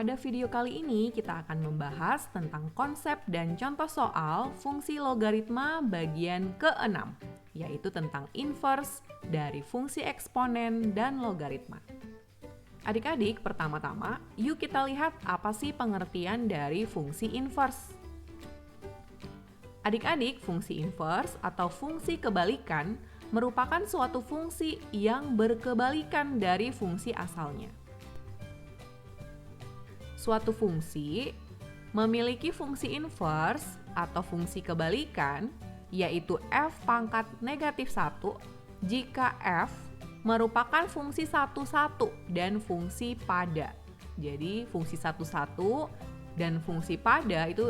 Pada video kali ini kita akan membahas tentang konsep dan contoh soal fungsi logaritma bagian ke-6, yaitu tentang inverse dari fungsi eksponen dan logaritma. Adik-adik, pertama-tama yuk kita lihat apa sih pengertian dari fungsi inverse. Adik-adik, fungsi inverse atau fungsi kebalikan merupakan suatu fungsi yang berkebalikan dari fungsi asalnya. Suatu fungsi memiliki fungsi inverse atau fungsi kebalikan, yaitu f pangkat negatif 1 jika f merupakan fungsi satu-satu dan fungsi pada. Jadi fungsi satu-satu dan fungsi pada itu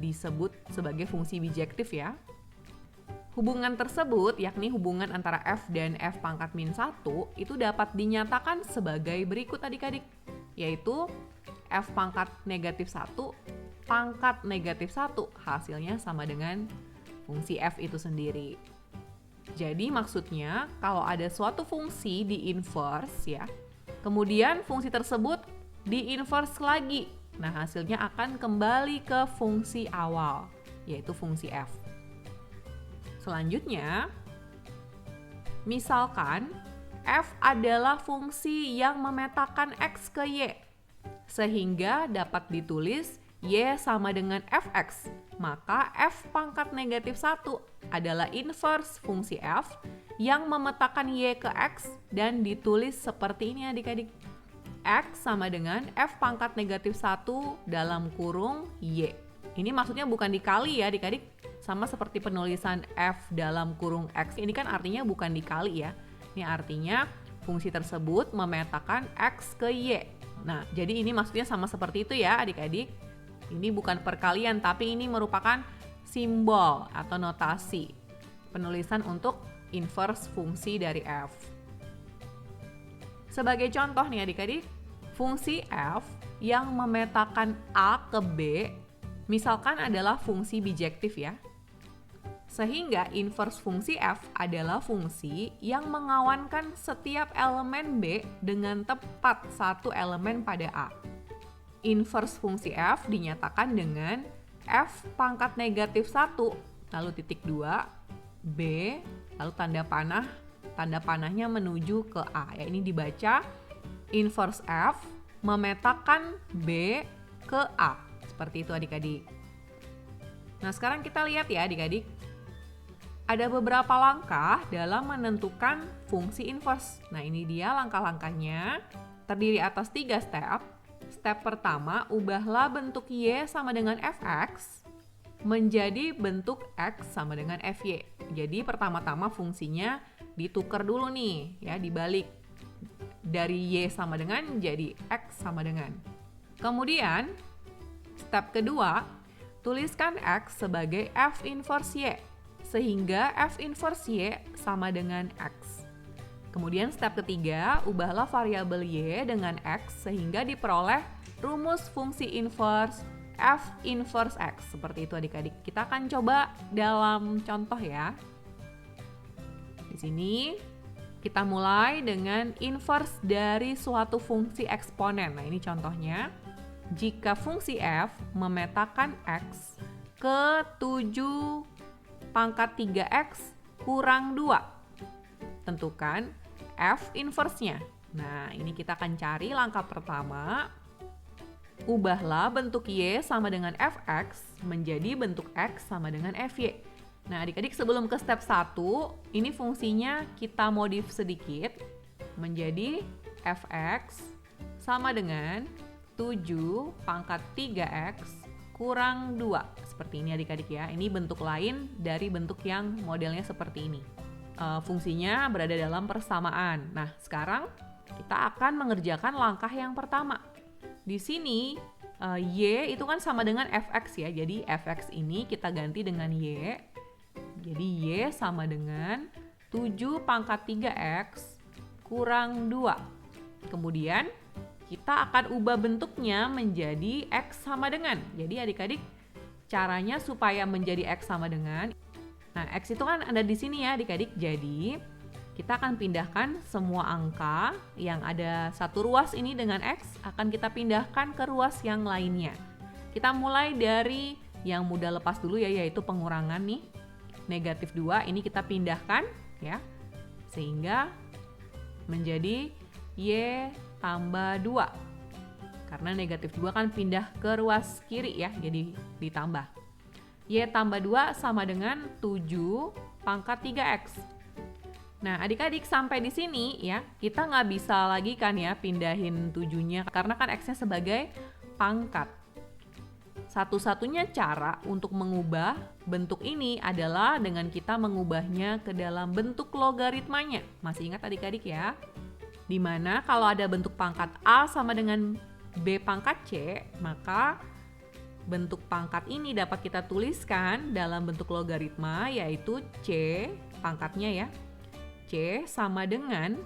disebut sebagai fungsi bijektif ya. Hubungan tersebut, yakni hubungan antara f dan f pangkat min 1, itu dapat dinyatakan sebagai berikut adik-adik, yaitu f pangkat negatif 1 pangkat negatif 1 hasilnya sama dengan fungsi f itu sendiri. Jadi maksudnya kalau ada suatu fungsi di inverse ya, kemudian fungsi tersebut di inverse lagi, nah hasilnya akan kembali ke fungsi awal, yaitu fungsi f. Selanjutnya, misalkan f adalah fungsi yang memetakan x ke y, sehingga dapat ditulis y sama dengan fx, maka f pangkat negatif 1 adalah inverse fungsi f yang memetakan y ke x dan ditulis seperti ini adik-adik. X sama dengan f pangkat negatif 1 dalam kurung y. Ini maksudnya bukan dikali ya adik-adik, sama seperti penulisan f dalam kurung x, ini kan artinya bukan dikali ya. Ini artinya fungsi tersebut memetakan x ke y. Nah, jadi ini maksudnya sama seperti itu ya adik-adik. Ini bukan perkalian, tapi ini merupakan simbol atau notasi penulisan untuk inverse fungsi dari f. Sebagai contoh nih adik-adik, fungsi f yang memetakan a ke b misalkan adalah fungsi bijektif ya. Sehingga inverse fungsi f adalah fungsi yang mengawankan setiap elemen b dengan tepat satu elemen pada a. Inverse fungsi f dinyatakan dengan f pangkat negatif 1, lalu titik 2, b, lalu tanda panahnya menuju ke a. Ya, ini dibaca inverse f memetakan b ke a. Seperti itu adik-adik. Nah sekarang kita lihat ya adik-adik. Ada beberapa langkah dalam menentukan fungsi inverse. Nah ini dia langkah-langkahnya, terdiri atas 3 step. Step pertama, ubahlah bentuk y sama dengan fx menjadi bentuk x sama dengan fy. Jadi pertama-tama fungsinya ditukar dulu nih, ya dibalik. Dari y sama dengan jadi x sama dengan. Kemudian, step kedua, tuliskan x sebagai f inverse y, sehingga f inverse y sama dengan x. Kemudian step ketiga, ubahlah variabel y dengan x sehingga diperoleh rumus fungsi inverse f inverse x. Seperti itu adik-adik. Kita akan coba dalam contoh ya. Di sini kita mulai dengan inverse dari suatu fungsi eksponen. Nah ini contohnya. Jika fungsi f memetakan x ke 7 pangkat 3x kurang 2. Tentukan f inverse-nya. Nah, ini kita akan cari langkah pertama. Ubahlah bentuk y sama dengan fx menjadi bentuk x sama dengan fy. Nah, adik-adik sebelum ke step 1, ini fungsinya kita modif sedikit menjadi fx sama dengan 7 pangkat 3x kurang 2. Seperti ini adik-adik ya. Ini bentuk lain dari bentuk yang modelnya seperti ini. Fungsinya berada dalam persamaan. Nah, sekarang kita akan mengerjakan langkah yang pertama. Di sini, y itu kan sama dengan fx ya. Jadi, fx ini kita ganti dengan y. Jadi, y sama dengan 7 pangkat 3x kurang 2. Kemudian, kita akan ubah bentuknya menjadi x sama dengan. Jadi adik-adik, caranya supaya menjadi x sama dengan. Nah, x itu kan ada di sini ya adik-adik. Jadi kita akan pindahkan semua angka yang ada satu ruas ini dengan X, akan kita pindahkan ke ruas yang lainnya. Kita mulai dari yang mudah lepas dulu ya, yaitu pengurangan nih. Negatif 2 ini kita pindahkan ya, sehingga menjadi Y tambah 2. Karena negatif 2 kan pindah ke ruas kiri ya, jadi ditambah. Y tambah 2 sama dengan 7 pangkat 3X. Nah, adik-adik sampai di sini ya, kita nggak bisa lagi kan ya pindahin 7-nya, karena kan X-nya sebagai pangkat. Satu-satunya cara untuk mengubah bentuk ini adalah dengan kita mengubahnya ke dalam bentuk logaritmanya. Masih ingat adik-adik ya? Dimana kalau ada bentuk pangkat A sama dengan B pangkat C, maka bentuk pangkat ini dapat kita tuliskan dalam bentuk logaritma, yaitu C pangkatnya ya, C sama dengan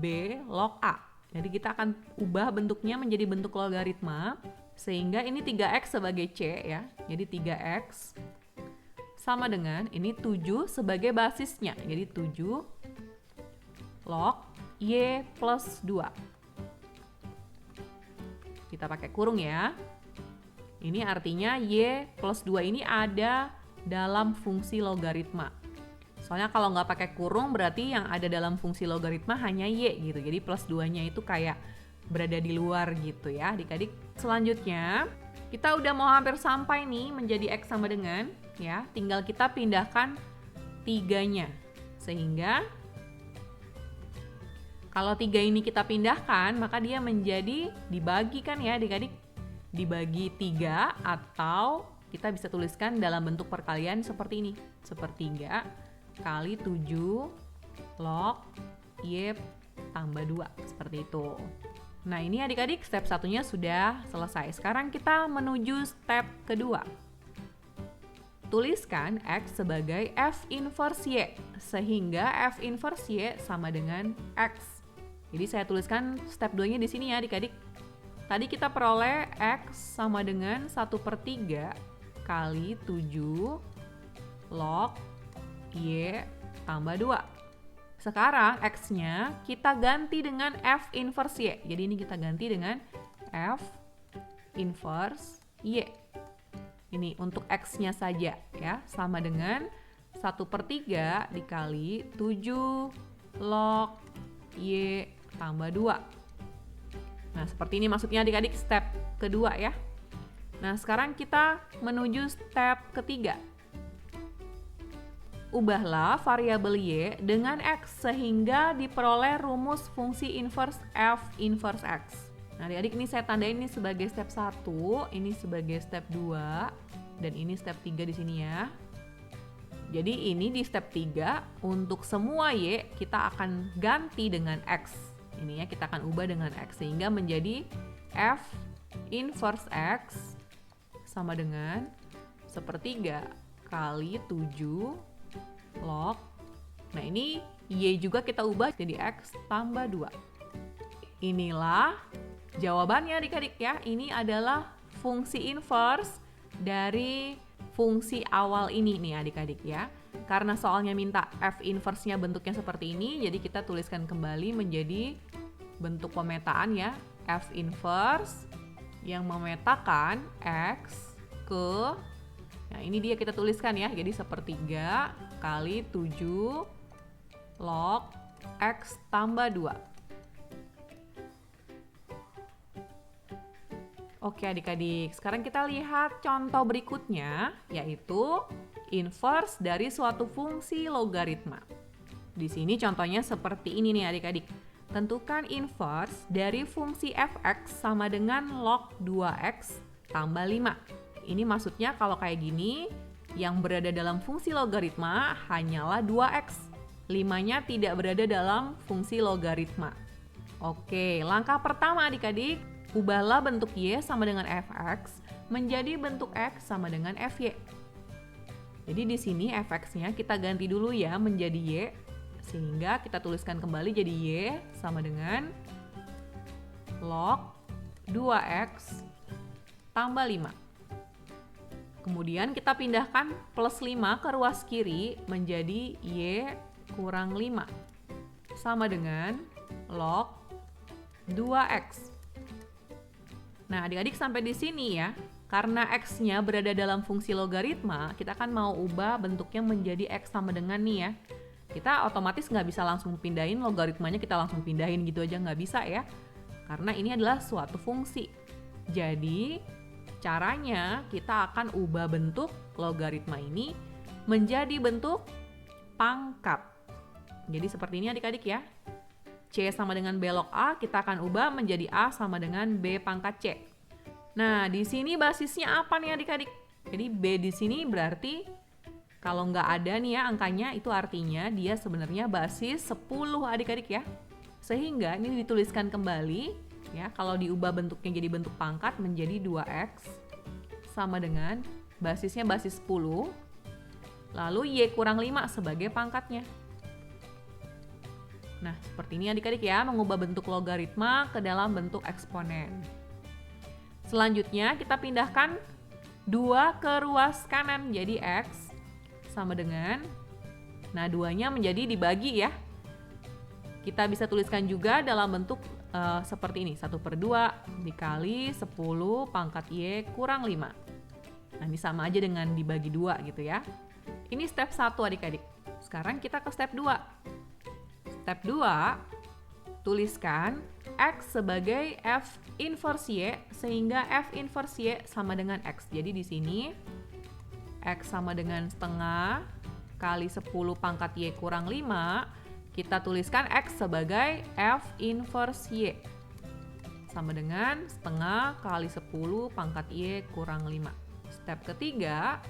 B log A. Jadi kita akan ubah bentuknya menjadi bentuk logaritma, sehingga ini 3X sebagai C ya, jadi 3X sama dengan ini 7 sebagai basisnya, jadi 7 log Y plus 2. Kita pakai kurung ya. Ini artinya Y plus 2 ini ada dalam fungsi logaritma. Soalnya kalau nggak pakai kurung berarti yang ada dalam fungsi logaritma hanya Y gitu. Jadi plus 2-nya itu kayak berada di luar gitu ya adik-adik. Selanjutnya kita udah mau hampir sampai nih menjadi X sama dengan ya. Tinggal kita pindahkan 3-nya. Sehingga kalau 3 ini kita pindahkan, maka dia menjadi dibagikan ya adik-adik. Dibagi 3 atau kita bisa tuliskan dalam bentuk perkalian seperti ini. Sepertiga kali 7 log Y tambah 2. Seperti itu. Nah ini adik-adik step satunya sudah selesai. Sekarang kita menuju step kedua. Tuliskan X sebagai F inverse Y. Sehingga F inverse Y sama dengan X. Jadi saya tuliskan step 2-nya di sini ya adik-adik. Tadi kita peroleh X sama dengan 1/3 kali 7 log Y tambah 2. Sekarang X-nya kita ganti dengan F inverse Y. Jadi ini kita ganti dengan F inverse Y. Ini untuk X-nya saja ya, sama dengan 1/3 dikali 7 log Y tambah 2. Nah, seperti ini maksudnya adik-adik step kedua ya. Nah, sekarang kita menuju step ketiga. Ubahlah variabel Y dengan X sehingga diperoleh rumus fungsi inverse F inverse X. Nah, adik-adik ini saya tandain ini sebagai step 1, ini sebagai step 2, dan ini step 3 di sini ya. Jadi ini di step 3 untuk semua Y kita akan ganti dengan X. Ini ya kita akan ubah dengan X sehingga menjadi F inverse X sama dengan 1/3 kali 7 log. Nah ini Y juga kita ubah jadi X tambah 2. Inilah jawabannya adik-adik ya. Ini adalah fungsi inverse dari fungsi awal ini nih adik-adik ya. Karena soalnya minta F inverse-nya bentuknya seperti ini, jadi kita tuliskan kembali menjadi bentuk pemetaan ya. F inverse yang memetakan X ke, nah ini dia kita tuliskan ya, jadi 1/3 kali 7 log X tambah 2. Oke adik-adik, sekarang kita lihat contoh berikutnya, yaitu inverse dari suatu fungsi logaritma. Di sini contohnya seperti ini nih adik-adik. Tentukan inverse dari fungsi fx sama dengan log 2x tambah 5. Ini maksudnya kalau kayak gini, yang berada dalam fungsi logaritma hanyalah 2x. 5-nya tidak berada dalam fungsi logaritma. Oke, langkah pertama adik-adik, ubahlah bentuk Y sama dengan fx menjadi bentuk X sama dengan Fy. Jadi di sini fx-nya kita ganti dulu ya menjadi Y, sehingga kita tuliskan kembali jadi Y sama dengan log 2x tambah 5. Kemudian kita pindahkan plus 5 ke ruas kiri menjadi Y kurang 5. sama dengan log 2x. Nah, adik-adik sampai di sini ya. Karena x-nya berada dalam fungsi logaritma, kita kan mau ubah bentuknya menjadi x sama dengan nih ya. Kita otomatis nggak bisa langsung pindahin logaritmanya, kita langsung pindahin gitu aja nggak bisa ya. Karena ini adalah suatu fungsi. Jadi, caranya kita akan ubah bentuk logaritma ini menjadi bentuk pangkat. Jadi seperti ini adik-adik ya. C sama dengan B log A, kita akan ubah menjadi A sama dengan B pangkat C. Nah, di sini basisnya apa nih adik-adik? Jadi B di sini berarti kalau nggak ada nih ya angkanya, itu artinya dia sebenarnya basis 10 adik-adik ya. Sehingga ini dituliskan kembali ya, kalau diubah bentuknya jadi bentuk pangkat menjadi 2x sama dengan basisnya basis 10, lalu Y kurang 5 sebagai pangkatnya. Nah, seperti ini adik-adik ya, mengubah bentuk logaritma ke dalam bentuk eksponen. Selanjutnya kita pindahkan 2 ke ruas kanan, jadi X sama dengan, nah 2-nya menjadi dibagi ya. Kita bisa tuliskan juga dalam bentuk seperti ini, 1/2 dikali 10 pangkat Y kurang 5. Nah, ini sama aja dengan dibagi 2 gitu ya. Ini step 1 adik-adik. Sekarang kita ke step 2. Step 2, tuliskan X sebagai F inverse Y sehingga F inverse Y sama dengan X. Jadi di sini X sama dengan setengah kali 10 pangkat Y kurang 5, kita tuliskan X sebagai F inverse Y sama dengan setengah kali 10 pangkat Y kurang 5. Step ketiga,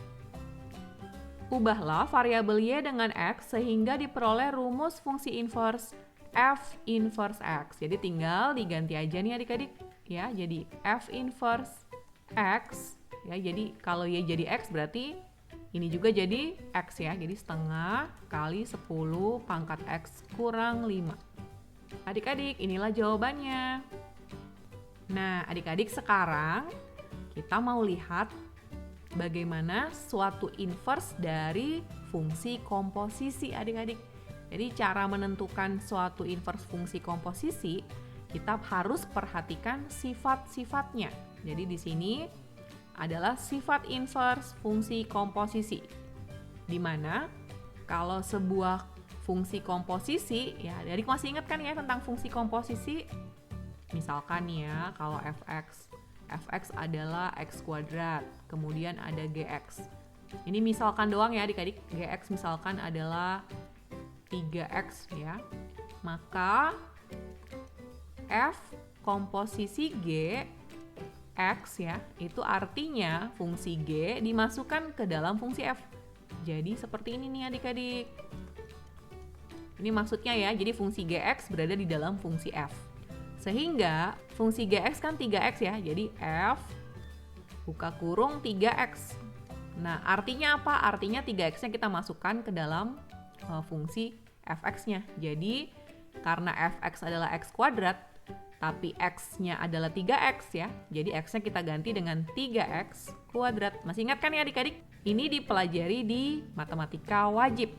ubahlah variabel Y dengan X sehingga diperoleh rumus fungsi inverse F inverse X. Jadi tinggal diganti aja nih adik-adik ya. Jadi F inverse X ya. Jadi kalau Y jadi X berarti ini juga jadi X ya. Jadi setengah kali 10 pangkat X kurang 5. Adik-adik, inilah jawabannya. Nah, adik-adik sekarang kita mau lihat bagaimana suatu inverse dari fungsi komposisi adik-adik. Jadi cara menentukan suatu inverse fungsi komposisi, kita harus perhatikan sifat-sifatnya. Jadi di sini adalah sifat inverse fungsi komposisi. Di mana kalau sebuah fungsi komposisi, ya adik masih ingat kan ya tentang fungsi komposisi? Misalkan ya, kalau fx adalah x kuadrat, kemudian ada gx. Ini misalkan doang ya adik-adik, gx misalkan adalah 3x ya. Maka f komposisi g x ya, itu artinya fungsi g dimasukkan ke dalam fungsi f. Jadi seperti ini nih adik-adik. Ini maksudnya ya, jadi fungsi gx berada di dalam fungsi f. Sehingga fungsi gx kan 3x ya, jadi f buka kurung 3x. Nah, artinya apa? Artinya 3x-nya kita masukkan ke dalam fungsi fx-nya. Jadi, karena fx adalah x kuadrat, tapi x-nya adalah 3x ya, jadi x-nya kita ganti dengan 3x kuadrat. Masih ingat kan ya adik-adik? Ini dipelajari di matematika wajib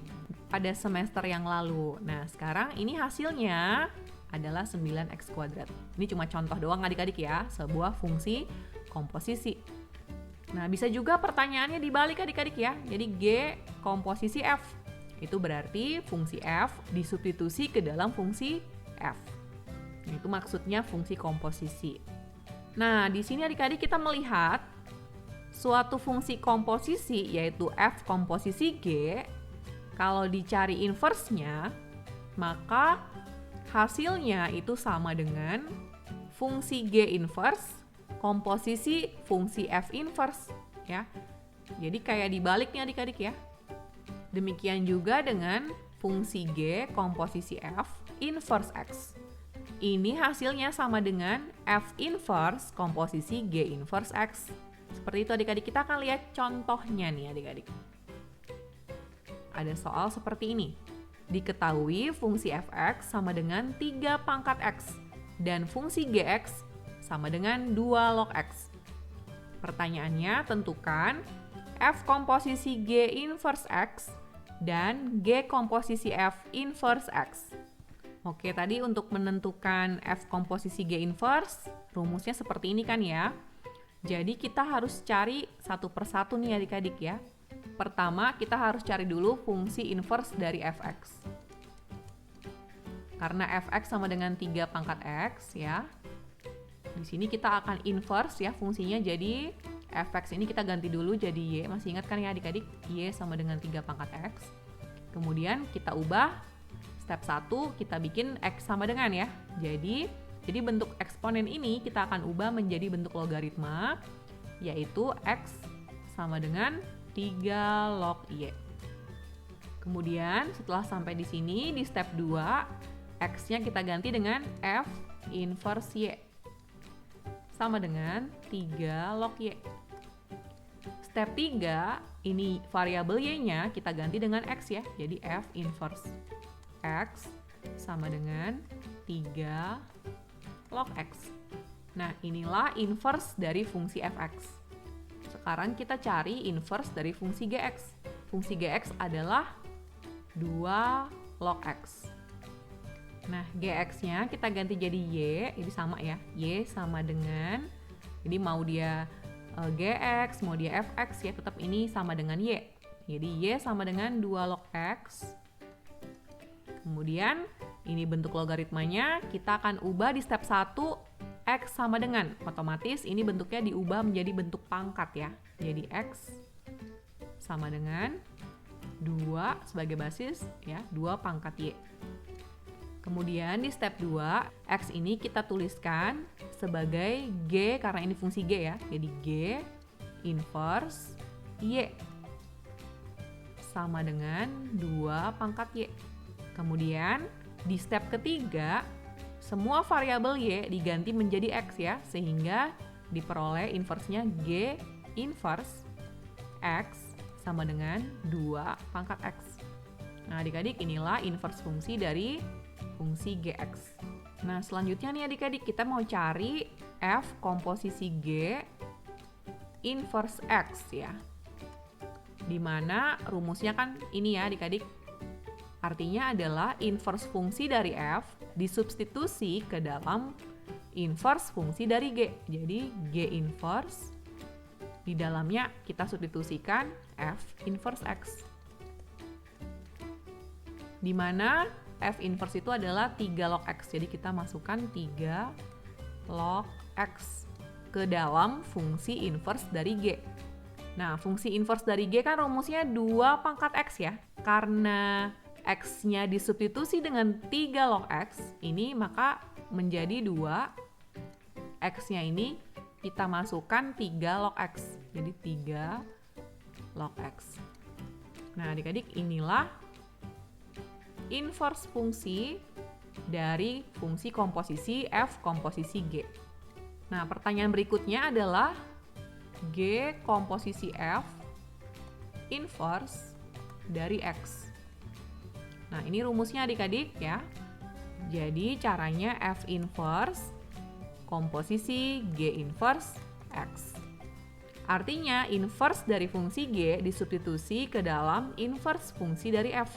pada semester yang lalu. Nah, sekarang ini hasilnya adalah 9x kuadrat. Ini cuma contoh doang adik-adik ya, sebuah fungsi komposisi. Nah, bisa juga pertanyaannya dibalik adik-adik ya. Jadi G komposisi F. Itu berarti fungsi F disubstitusi ke dalam fungsi F. Nah, itu maksudnya fungsi komposisi. Nah, di sini adik-adik kita melihat suatu fungsi komposisi yaitu F komposisi G, kalau dicari inverse-nya, maka hasilnya itu sama dengan fungsi G inverse komposisi fungsi F inverse ya. Jadi kayak dibaliknya adik-adik ya. Demikian juga dengan fungsi G komposisi F inverse X. Ini hasilnya sama dengan F inverse komposisi G inverse X. Seperti itu adik-adik, kita akan lihat contohnya nih adik-adik. Ada soal seperti ini. Diketahui fungsi fx sama dengan 3 pangkat x dan fungsi gx sama dengan 2 log x. Pertanyaannya, tentukan f komposisi g inverse x dan g komposisi f inverse x. Oke, tadi untuk menentukan F komposisi G inverse, rumusnya seperti ini kan ya. Jadi kita harus cari satu persatu nih adik-adik ya. Pertama, kita harus cari dulu fungsi inverse dari fx. Karena fx sama dengan 3 pangkat x ya. Di sini kita akan inverse ya fungsinya, jadi fx ini kita ganti dulu jadi y. Masih ingat kan ya adik-adik? Y sama dengan 3 pangkat x. Kemudian kita ubah. Step 1 kita bikin X sama dengan ya. Jadi bentuk eksponen ini kita akan ubah menjadi bentuk logaritma, yaitu X sama dengan 3 log Y. Kemudian setelah sampai di sini, di step 2, X-nya kita ganti dengan F inverse Y. Sama dengan 3 log Y. Step 3, ini variabel Y-nya kita ganti dengan X ya. Jadi F inverse X sama dengan 3 log X. Nah, inilah inverse dari fungsi fx. Sekarang kita cari inverse dari fungsi gx. Fungsi gx adalah 2 log x. Nah, gx-nya kita ganti jadi y, ini sama ya. Y sama dengan, jadi mau dia gx, mau dia fx ya, tetap ini sama dengan y. Jadi y sama dengan 2 log x. Kemudian ini bentuk logaritmanya kita akan ubah di step 1 X sama dengan, otomatis ini bentuknya diubah menjadi bentuk pangkat ya. Jadi X sama dengan 2 sebagai basis ya, 2 pangkat Y. Kemudian di step 2 X ini kita tuliskan sebagai G karena ini fungsi G ya. Jadi G inverse Y sama dengan 2 pangkat Y. Kemudian di step ketiga, semua variabel Y diganti menjadi X ya, sehingga diperoleh inverse-nya G inverse X sama dengan 2 pangkat X. Nah adik-adik, inilah inverse fungsi dari fungsi Gx. Nah selanjutnya nih adik-adik, kita mau cari F komposisi G inverse X ya. Dimana rumusnya kan ini ya adik-adik. Artinya adalah inverse fungsi dari F disubstitusi ke dalam inverse fungsi dari G. Jadi G inverse di dalamnya kita substitusikan F inverse X. Di mana F inverse itu adalah 3 log X. Jadi kita masukkan 3 log X ke dalam fungsi inverse dari G. Nah, fungsi inverse dari G kan rumusnya 2 pangkat X ya. Karena X-nya disubstitusi dengan 3 log X, ini maka menjadi 2. X-nya ini kita masukkan 3 log X. Jadi 3 log X. Nah adik-adik, inilah inverse fungsi dari fungsi komposisi F komposisi G. Nah pertanyaan berikutnya adalah G komposisi F inverse dari X. Nah, ini rumusnya adik-adik ya. Jadi caranya F inverse komposisi G inverse X. Artinya inverse dari fungsi G disubstitusi ke dalam inverse fungsi dari F.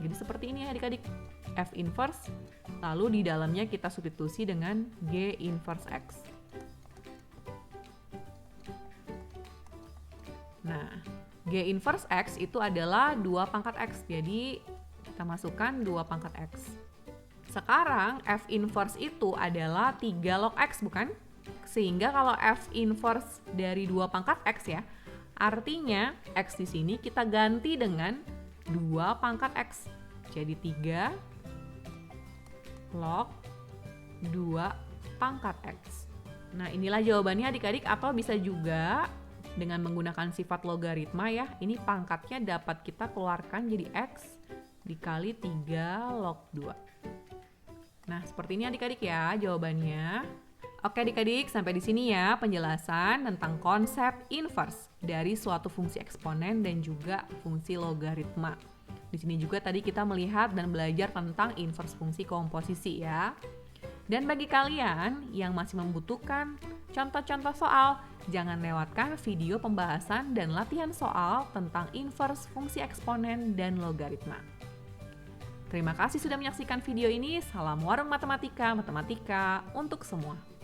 Jadi seperti ini adik-adik. F inverse, lalu di dalamnya kita substitusi dengan G inverse X. Nah, G inverse X itu adalah 2 pangkat X. Jadi kita masukkan 2 pangkat X. Sekarang F inverse itu adalah 3 log X bukan? Sehingga kalau F inverse dari 2 pangkat X ya, artinya X di sini kita ganti dengan 2 pangkat X. Jadi 3 log 2 pangkat X. Nah inilah jawabannya adik-adik, atau bisa juga dengan menggunakan sifat logaritma ya. Ini pangkatnya dapat kita keluarkan jadi X dikali 3 log 2. Nah, seperti ini adik-adik ya jawabannya. Oke adik-adik, sampai di sini ya penjelasan tentang konsep inverse dari suatu fungsi eksponen dan juga fungsi logaritma. Di sini juga tadi kita melihat dan belajar tentang inverse fungsi komposisi ya. Dan bagi kalian yang masih membutuhkan contoh-contoh soal, jangan lewatkan video pembahasan dan latihan soal tentang inverse fungsi eksponen dan logaritma. Terima kasih sudah menyaksikan video ini. Salam warung matematika, matematika untuk semua.